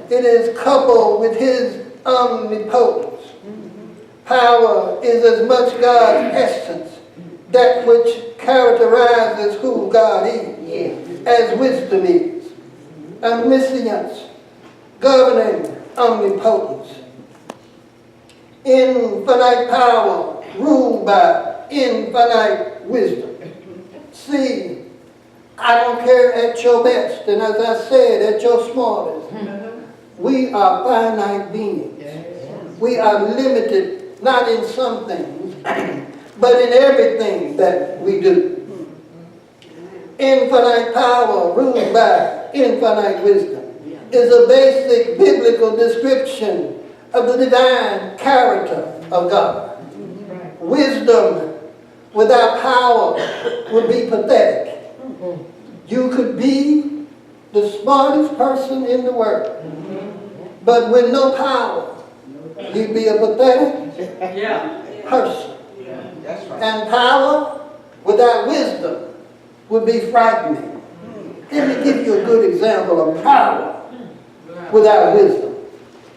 it is coupled with his omnipotence. Power is as much God's essence, that which characterizes who God is, as wisdom is. Omniscience, governing omnipotence. Infinite power ruled by infinite wisdom. See, I don't care at your best, and as I said, at your smartest. We are finite beings. We are limited, not in some things, but in everything that we do. Infinite power ruled by infinite wisdom is a basic biblical description of the divine character of God. Wisdom without power would be pathetic. You could be the smartest person in the world, but with no power, you'd be a pathetic person. And power without wisdom would be frightening. Let me give you a good example of power without wisdom.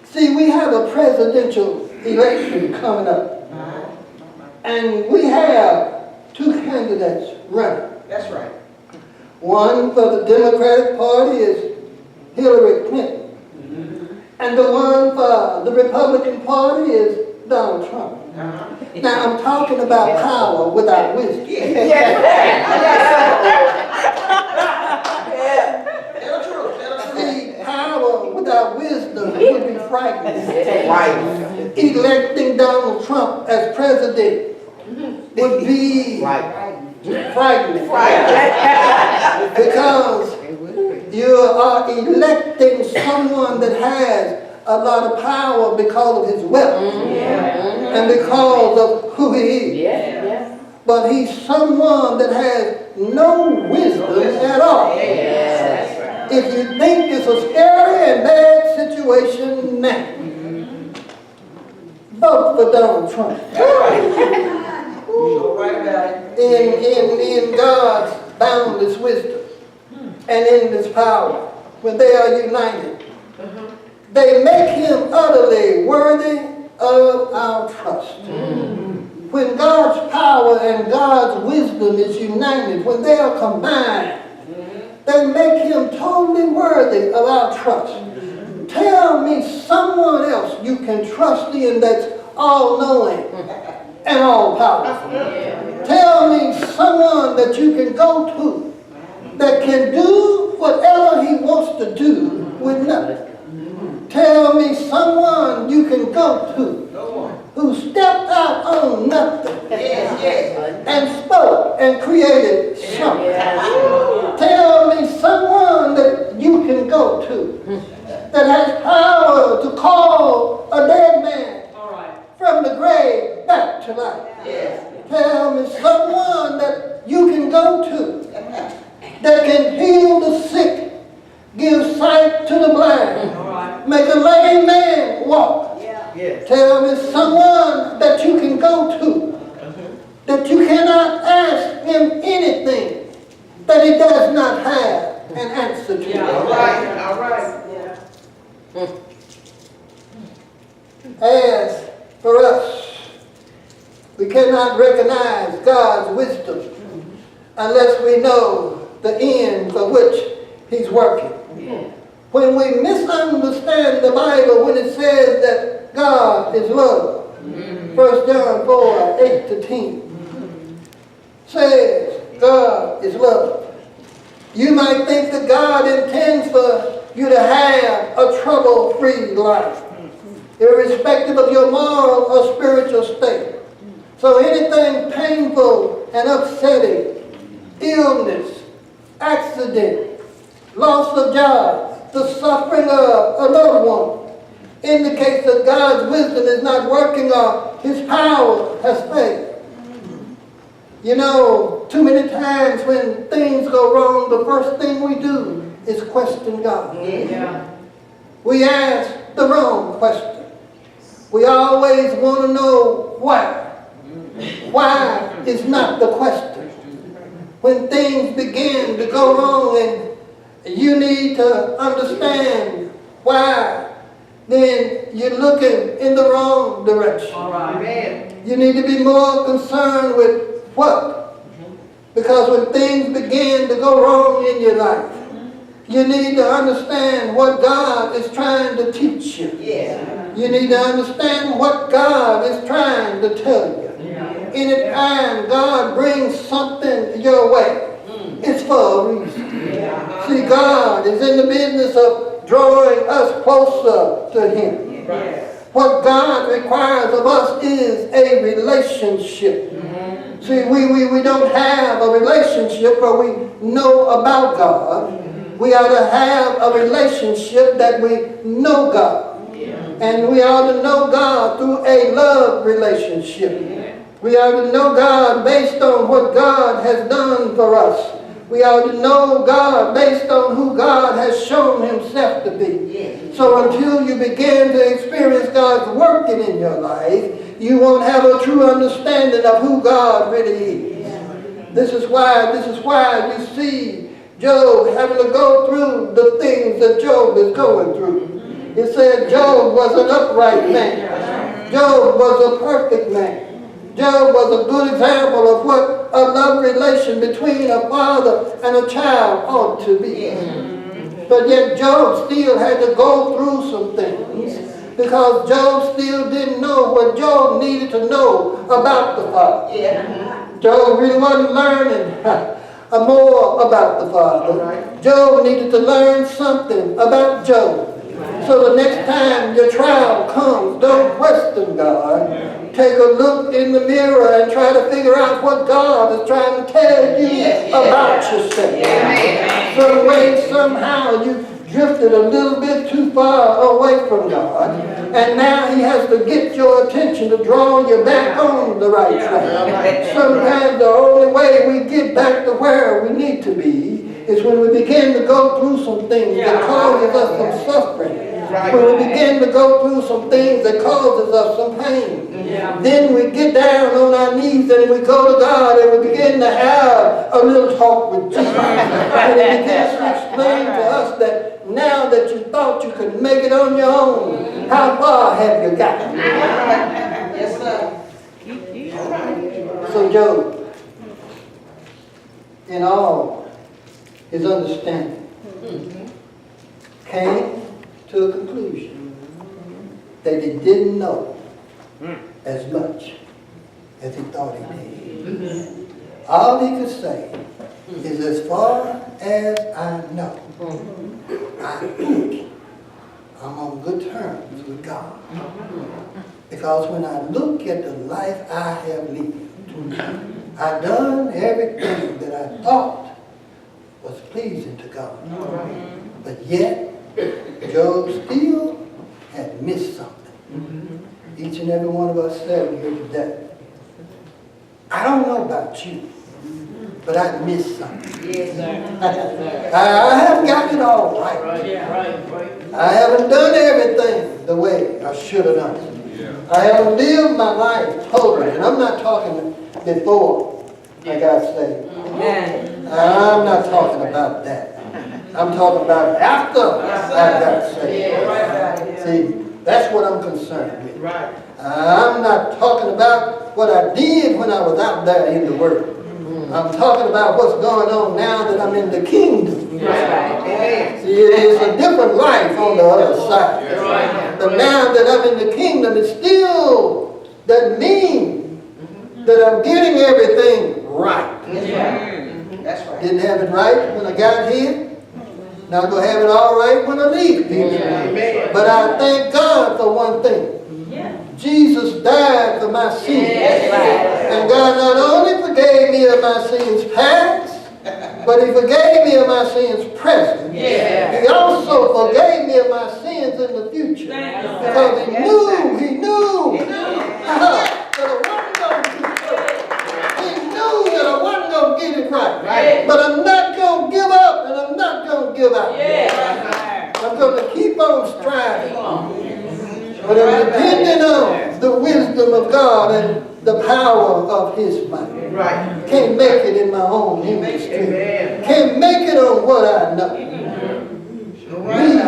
See, we have a presidential election coming up. And we have two candidates running. That's right. One for the Democratic Party is Hillary Clinton. And the one for the Republican Party is Donald Trump. Now, I'm talking about power without wisdom. See, power without wisdom would be frightening. Right. Electing Donald Trump as president would be frightening. Because you are electing someone that has a lot of power because of his wealth and because of who he is. But he's someone that has no wisdom at all. If you think it's a scary and bad situation now, vote for Donald Trump. In God's boundless wisdom and in His power, when they are united, they make Him utterly worthy of our trust. When God's power and God's wisdom is united, when they are combined, they make Him totally worthy of our trust. Tell me someone else you can trust in that's all-knowing and all-powerful. Tell me someone that you can go to that can do whatever He wants to do with nothing. Tell me someone you can go to who stepped out on nothing and spoke and created something. Tell me someone that you can go to that has power to call a dead man from the grave back to life. Tell me someone that you can go to that can heal the sick, give sight to the blind, make a lame man walk. Tell me someone that you can go to that you cannot ask him anything that he does not have an answer to. All right. As for us, we cannot recognize God's wisdom unless we know the end for which He's working. When we misunderstand the Bible when it says that God is love, 1 John 4, 8 to 10 says God is love. You might think that God intends for you to have a trouble-free life, irrespective of your moral or spiritual state. So anything painful and upsetting, illness, accident, loss of job, the suffering of a loved one, indicates that God's wisdom is not working or His power has failed. You know, too many times when things go wrong, the first thing we do is question God. We ask the wrong question. We always want to know why. Why is not the question. When things begin to go wrong and you need to understand why then you're looking in the wrong direction. All right. Amen. You need to be more concerned with what? Because when things begin to go wrong in your life, you need to understand what God is trying to teach you. Yeah. You need to understand what God is trying to tell you. Anytime God brings something your way, it's for a reason. See, God is in the business of drawing us closer to Him. What God requires of us is a relationship. See, we don't have a relationship where we know about God. We ought to have a relationship that we know God. And we ought to know God through a love relationship. We ought to know God based on what God has done for us. We ought to know God based on who God has shown Himself to be. So until you begin to experience God's working in your life, you won't have a true understanding of who God really is. This is why you see Job having to go through the things that Job is going through. It said Job was an upright man. Job was a perfect man. Job was a good example of what a love relation between a father and a child ought to be. But yet Job still had to go through some things because Job still didn't know what Job needed to know about the Father. Job really wasn't learning more about the Father. Job needed to learn something about Job. So the next time your trial comes, don't question God. Take a look in the mirror and try to figure out what God is trying to tell you about yourself. Some way, somehow, you drifted a little bit too far away from God. And now He has to get your attention to draw you back on the right track. Sometimes the only way we get back to where we need to be is when we begin to go through some things that causes us some suffering. When we begin to go through some things that causes us some pain. Then we get down on our knees and we go to God and we begin to have a little talk with Jesus. And He begins to explain to us that now that you thought you could make it on your own, how far have you gotten? Yes, sir. So Job, in all his understanding, came to a conclusion that he didn't know as much as he thought he did. All he could say is, as far as I know, I think I'm on good terms with God. Because when I look at the life I have lived, I've done everything that I thought was pleasing to God. But yet, Job still had missed something. Each and every one of us said here today, I don't know about you, but I missed something. I haven't got it all right. I haven't done everything the way I should have done it. I haven't lived my life totally. And I'm not talking before I got saved. I'm not talking about that. I'm talking about after I got saved. See, that's what I'm concerned with. I'm not talking about what I did when I was out there in the world. I'm talking about what's going on now that I'm in the kingdom. See, it's a different life on the other side. But now that I'm in the kingdom, it still doesn't mean that I'm getting everything right. That's right. Didn't have it right when I got here. Not going to have it all right when I leave here. But I thank God for one thing. Jesus died for my sins. And God not only forgave me of my sins past, but He forgave me of my sins present. He also forgave me of my sins in the future. Because He knew that I wasn't going to do it. He knew that I wasn't going to get it right. But I'm not going to give up and I'm not going to give out. I'm going to keep on striving. But I'm depending on the wisdom of God and the power of His might. Can't make it in my own human strength. Can't make it on what I know. Read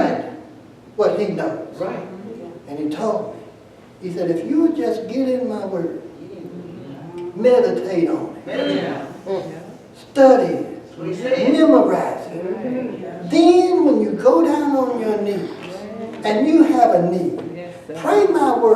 what he knows. Right. And he told me, he said, if you would just get in my word, meditate on it, study it, memorize it. Then when you go down on your knees and you have a need, pray my word.